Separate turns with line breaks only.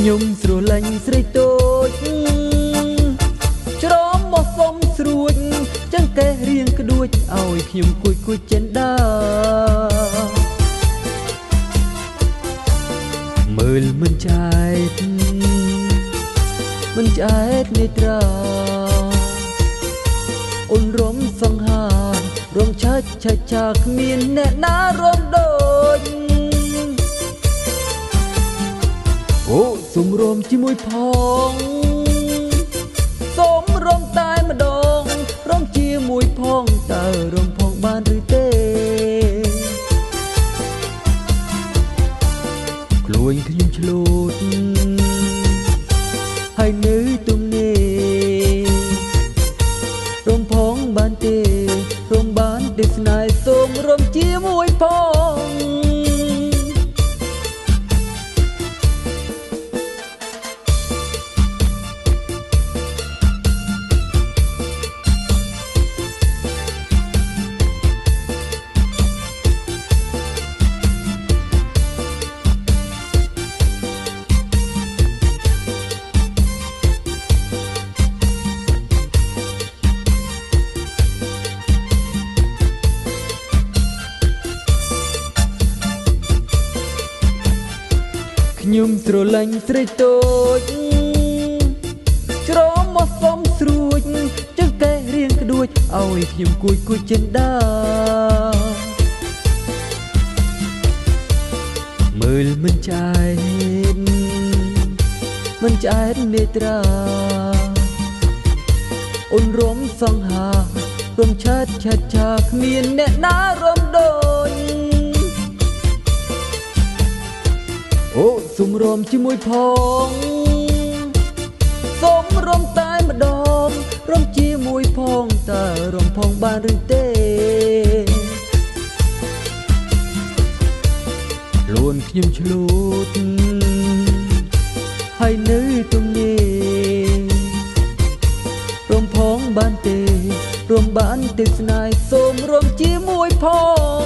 ខ្ញុំស្រឡាញ់ស្រីតូចច្រមមកសុំស្រួចចឹងកេះរៀងក្ដួចឲ្យខ្ញុំគួចចិនដាមើលមិនឆ្អែតនេត្រាអូនរំសង្ហារំឆាច់គ្មានអ្នកណារំដូចអូសុំរំជាមួយផងសុំរំតែម្ដងរំជាមួយផងតើរំផងបានឬទេខ្លួនខ្ញុំឆ្លូតហើយនៅទំនេររំផងបានទេរំបានទេស្នេហ៍សូមរំជាមួយផងខ្ញុំស្រឡាញ់ស្រីតូចច្រមមកសុំស្រួចចឹងកេះរៀងក្ដួចឲ្យខ្ញុំគួចចិនដាមើលមិនឆ្អែតនេត្រាអូនរំសង្ហារំឆាច់គ្មានអ្នកណារំដូចអូសុំរំជាមួយផងសុំរំតែម្ដងរំជាមួយផងតើរំផងបានឬទេខ្លួនខ្ញុំឆ្លូតហើយនៅទំនេររំផងបានទេរំបានទេស្នេហ៍សូមរំជាមួយផង